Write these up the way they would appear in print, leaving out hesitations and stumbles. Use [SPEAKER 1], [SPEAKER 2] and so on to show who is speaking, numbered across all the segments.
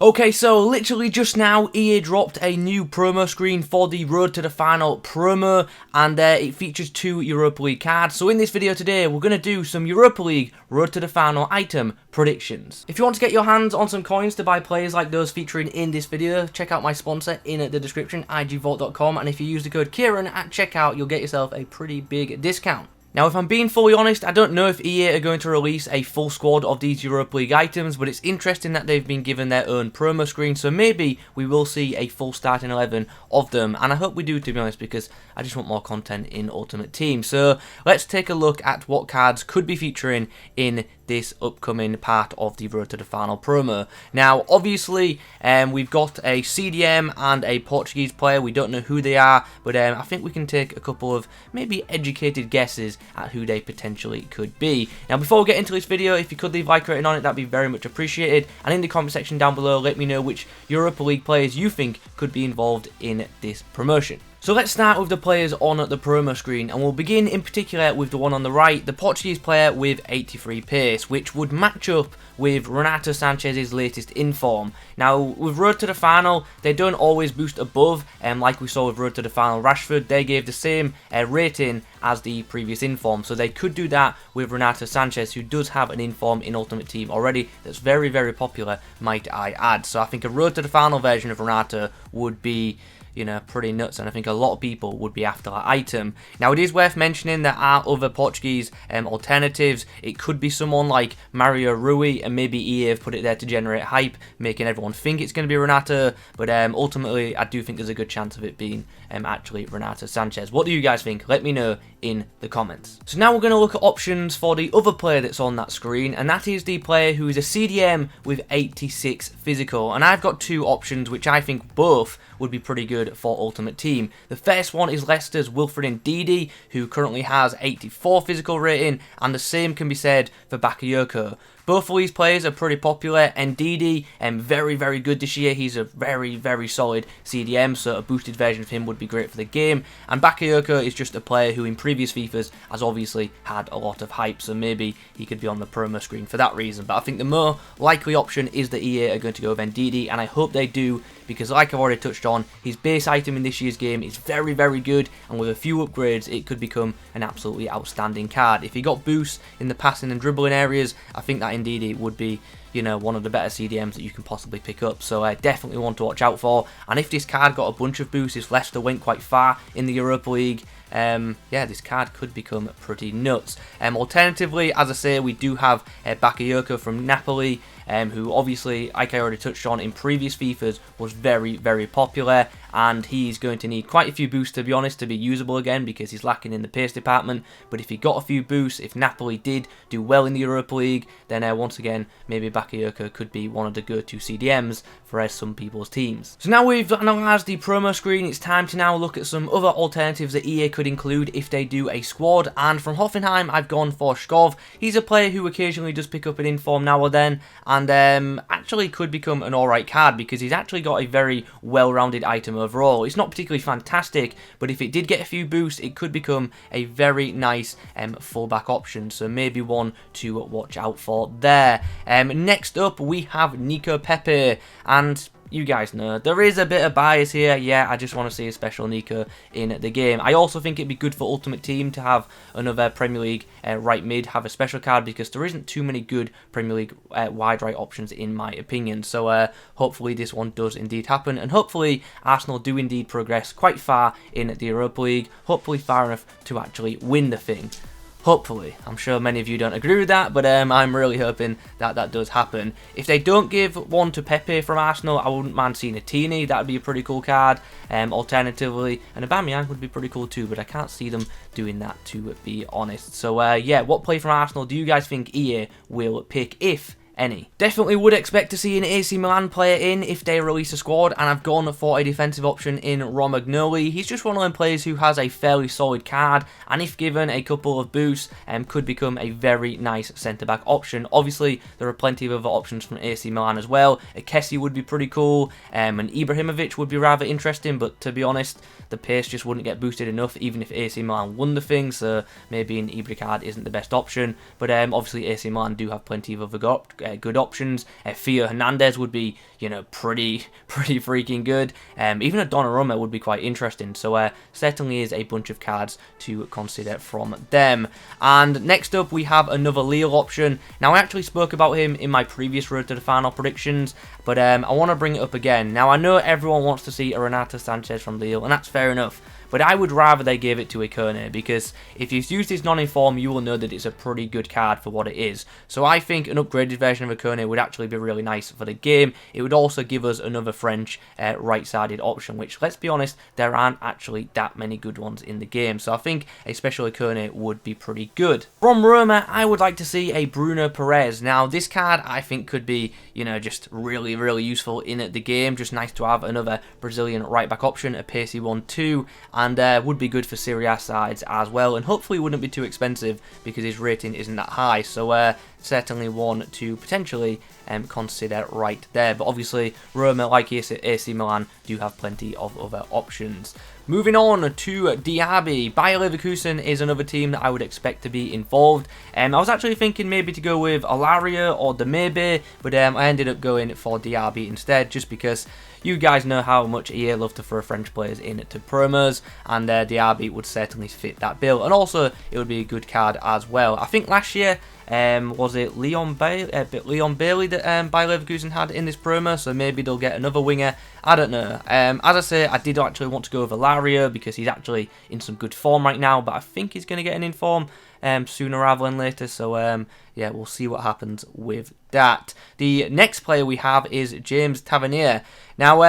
[SPEAKER 1] Okay, so literally just now, EA dropped a new promo screen for the Road to the Final promo, and it features 2 Europa League cards. So in this video today, we're going to do some Europa League Road to the Final item predictions. If you want to get your hands on some coins to buy players like those featuring in this video, check out my sponsor in the description, igvault.com, and if you use the code Kieron at checkout, you'll get yourself a pretty big discount. Now, if I'm being fully honest, I don't know if EA are going to release a full squad of these Europa League items, but it's interesting that they've been given their own promo screen, so maybe we will see a full starting 11 of them, and I hope we do, to be honest, because I just want more content in Ultimate Team. So let's take a look at what cards could be featuring in this upcoming part of the Road to the Final promo. Now, obviously, we've got a CDM and a Portuguese player. We don't know who they are, but I think we can take a couple of maybe educated guesses at who they potentially could be. Now, before we get into this video, if you could leave a like rating on it, that'd be very much appreciated. And in the comment section down below, let me know which Europa League players you think could be involved in this promotion. So let's start with the players on the promo screen, and we'll begin in particular with the one on the right, the Portuguese player with 83 pace, which would match up with Renato Sanches' latest inform. Now, with Road to the Final, they don't always boost above, like we saw with Road to the Final Rashford. They gave the same rating as the previous inform, so they could do that with Renato Sanches, who does have an inform in Ultimate Team already that's very, very popular, might I add. So I think a Road to the Final version of Renato would be, you know, pretty nuts, and I think a lot of people would be after that item. Now, it is worth mentioning there are other Portuguese alternatives. It could be someone like Mario Rui, and maybe EA have put it there to generate hype, making everyone think it's going to be Renato, but ultimately, I do think there's a good chance of it being actually Renato Sanches. What do you guys think? Let me know in the comments. So now we're going to look at options for the other player that's on that screen, and that is the player who is a CDM with 86 physical, and I've got 2 options which I think both would be pretty good for Ultimate Team. The first one is Leicester's Wilfred Ndidi, who currently has 84 physical rating, and the same can be said for Bakayoko. Both of these players are pretty popular. Ndidi, very, very good this year. He's a very, very solid CDM, so a boosted version of him would be great for the game. And Bakayoko is just a player who in previous FIFAs has obviously had a lot of hype, so maybe he could be on the promo screen for that reason. But I think the more likely option is that EA are going to go with Ndidi, and I hope they do, because like I've already touched on, his base item in this year's game is very, very good, and with a few upgrades, it could become an absolutely outstanding card. If he got boosts in the passing and dribbling areas, I think that Ndidi would be, you know, one of the better CDMs that you can possibly pick up, so I definitely want to watch out for. And if this card got a bunch of boosts, if Leicester went quite far in the Europa League, yeah, this card could become pretty nuts. Alternatively, as I say, we do have Bakayoko from Napoli, who obviously, like I already touched on in previous FIFAs, was very, very popular, and he's going to need quite a few boosts, to be honest, to be usable again, because he's lacking in the pace department. But if he got a few boosts, if Napoli did do well in the Europa League, then once again, maybe Bakayoko could be one of the go-to CDMs for some people's teams. So now we've analysed the promo screen, it's time to now look at some other alternatives that EA could include if they do a squad, and from Hoffenheim, I've gone for Shkov. He's a player who occasionally does pick up an inform now or then, and actually could become an alright card, because he's actually got a very well-rounded item overall. It's not particularly fantastic, but if it did get a few boosts, it could become a very nice fullback option, so maybe one to watch out for there. Next up, we have Nicolas Pepe, and you guys know, there is a bit of bias here. Yeah, I just want to see a special Nico in the game. I also think it'd be good for Ultimate Team to have another Premier League right mid have a special card, because there isn't too many good Premier League wide right options in my opinion. So hopefully this one does indeed happen, and hopefully Arsenal do indeed progress quite far in the Europa League, hopefully far enough to actually win the thing. Hopefully. I'm sure many of you don't agree with that, but I'm really hoping that that does happen. If they don't give one to Pepe from Arsenal, I wouldn't mind seeing a Tini. That would be a pretty cool card. Alternatively, an Aubameyang would be pretty cool too, but I can't see them doing that, to be honest. So yeah, what play from Arsenal do you guys think EA will pick, if any? Definitely would expect to see an AC Milan player in if they release a squad, and I've gone for a defensive option in Romagnoli. He's just one of them players who has a fairly solid card, and if given a couple of boosts, could become a very nice centre-back option. Obviously, there are plenty of other options from AC Milan as well. A Kessie would be pretty cool, and Ibrahimovic would be rather interesting, but to be honest, the pace just wouldn't get boosted enough even if AC Milan won the thing, so maybe an Ibra card isn't the best option. But obviously AC Milan do have plenty of other good options. Theo Hernandez would be, you know, pretty freaking good. Even a Donnarumma would be quite interesting. So certainly is a bunch of cards to consider from them. And next up we have another Lille option. Now I actually spoke about him in my previous Road to the Final predictions, but I want to bring it up again. Now I know everyone wants to see a Renato Sanches from Lille, and that's fair enough. But I would rather they gave it to Ikone, because if you've used his non-inform, you will know that it's a pretty good card for what it is. So I think an upgraded version of Ikone would actually be really nice for the game. It would also give us another French right-sided option, which, let's be honest, there aren't actually that many good ones in the game. So I think a special Ikone would be pretty good. From Roma, I would like to see a Bruno Perez. Now, this card I think could be, you know, just really useful in the game. Just nice to have another Brazilian right-back option, a pacey 1-2, and would be good for Serie A sides as well, and hopefully wouldn't be too expensive because his rating isn't that high. So certainly one to potentially consider right there. But obviously Roma, like AC Milan, do have plenty of other options. Moving on to Diaby. Bayer Leverkusen is another team that I would expect to be involved. I was actually thinking maybe to go with Alaria or Demebe, but I ended up going for Diaby instead, just because you guys know how much EA love to throw French players into promos, and Diaby would certainly fit that bill. And also, it would be a good card as well. I think last year, was it Leon Bailey that Bayer Leverkusen had in this promo, so maybe they'll get another winger. I don't know. As I say, I did actually want to go with Alaria because he's actually in some good form right now, but I think he's going to get an inform sooner rather than later. So yeah, we'll see what happens with that. The next player we have is James Tavernier. Now,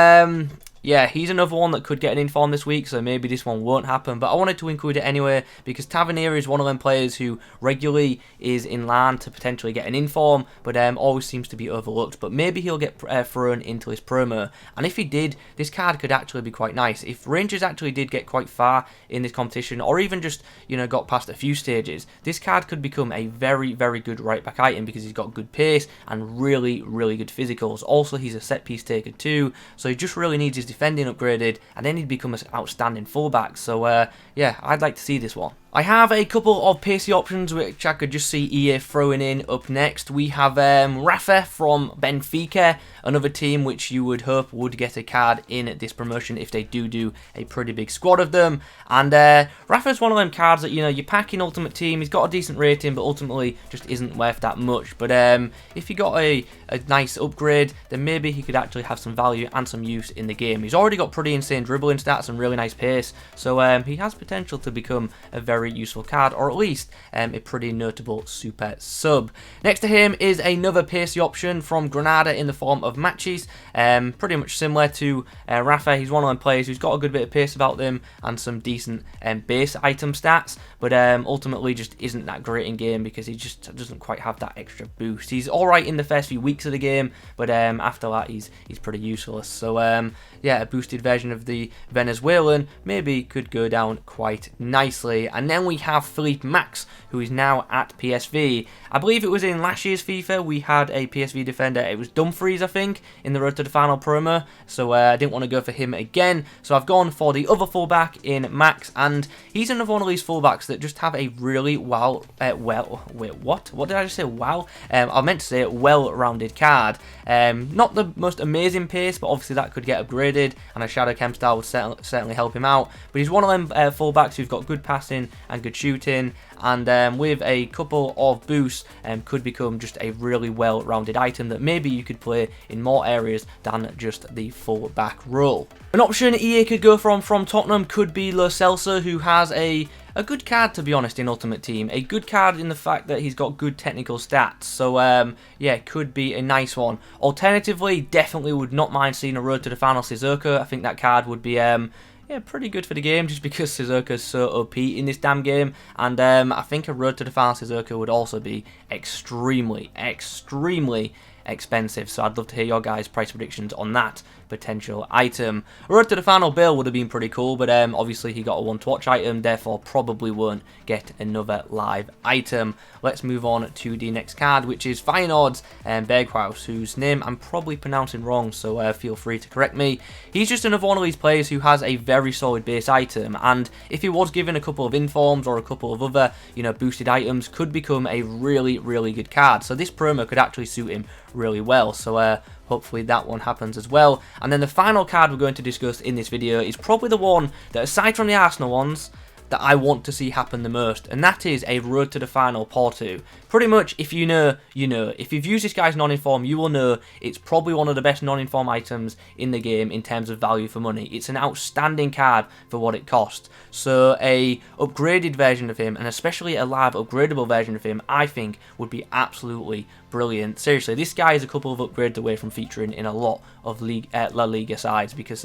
[SPEAKER 1] yeah, he's another one that could get an inform this week, so maybe this one won't happen, but I wanted to include it anyway because Tavernier is one of them players who regularly is in line to potentially get an inform, but always seems to be overlooked. But maybe he'll get thrown into his promo, and if he did, this card could actually be quite nice. If Rangers actually did get quite far in this competition, or even just, you know, got past a few stages, this card could become a very good right back item because he's got good pace and really good physicals. Also, he's a set piece taker too, so he just really needs his defending upgraded, and then he'd become an outstanding fullback. So yeah, I'd like to see this one. I have a couple of pacey options which I could just see EA throwing in up next. We have Rafa from Benfica, another team which you would hope would get a card in this promotion if they do a pretty big squad of them. And Rafa's one of them cards that, you know, you pack in Ultimate Team. He's got a decent rating, but ultimately just isn't worth that much. But if you got a nice upgrade, then maybe he could actually have some value and some use in the game. He's already got pretty insane dribbling stats and really nice pace, so he has potential to become a very useful card, or at least a pretty notable super sub. Next to him is another pacey option from Granada in the form of Matches. Pretty much similar to Rafa. He's one of them players who's got a good bit of pace about them and some decent base item stats, but ultimately just isn't that great in game because he just doesn't quite have that extra boost. He's alright in the first few weeks of the game, but after that he's pretty useless. So yeah, a boosted version of the Venezuelan maybe could go down quite nicely. And then we have Philipp Max, who is now at PSV. I believe it was in last year's FIFA we had a PSV defender. It was Dumfries, I think, in the Road to the Final promo, so I didn't want to go for him again, so I've gone for the other fullback in Max, and he's another one of these fullbacks that just have a really well, wait, what did I just say? Wow, I meant to say well-rounded card. Not the most amazing pace, but obviously that could get upgraded, and a Shadow Chem style would certainly help him out. But he's one of them fullbacks who's got good passing and good shooting, and with a couple of boosts could become just a really well-rounded item that maybe you could play in more areas than just the full-back role. An option EA could go from Tottenham could be Lo Celso, who has a good card, to be honest, in Ultimate Team. A good card in the fact that he's got good technical stats. So, yeah, could be a nice one. Alternatively, definitely would not mind seeing a Road to the Final Sissoko. I think that card would be, yeah, pretty good for the game, just because Sissoko's so OP in this damn game. And I think a Road to the Final Sissoko would also be extremely expensive. So I'd love to hear your guys' price predictions on that. potential item. Road to the final Bale would have been pretty cool, but obviously he got a one to watch item, therefore probably won't get another live item. Let's move on to the next card, which is Feyenoord's Berghuis, whose name I'm probably pronouncing wrong, so feel free to correct me. He's just another one of these players who has a very solid base item, and if he was given a couple of informs or a couple of other, boosted items, could become a really, really good card. So this promo could actually suit him really well. So hopefully that one happens as well. And then the final card we're going to discuss in this video is probably the one that, aside from the Arsenal ones, that I want to see happen the most, and that is a Road to the Final Porto. Pretty much, if you know, you know. If you've used this guy's non-inform, you will know it's probably one of the best non-inform items in the game in terms of value for money. It's an outstanding card for what it costs. So a upgraded version of him, and especially a live upgradable version of him, I think would be absolutely brilliant. Seriously, this guy is a couple of upgrades away from featuring in a lot of La Liga sides, because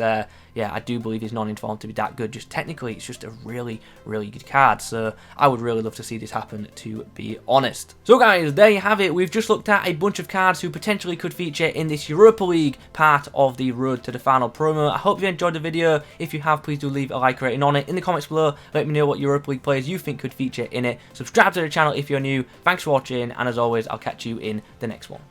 [SPEAKER 1] yeah, I do believe he's non-informed to be that good. Just technically, it's just a really, really good card. So I would really love to see this happen, to be honest. So guys, there you have it. We've just looked at a bunch of cards who potentially could feature in this Europa League part of the Road to the Final promo. I hope you enjoyed the video. If you have, please do leave a like rating on it. In the comments below, let me know what Europa League players you think could feature in it. Subscribe to the channel if you're new. Thanks for watching, and as always, I'll catch you in the next one.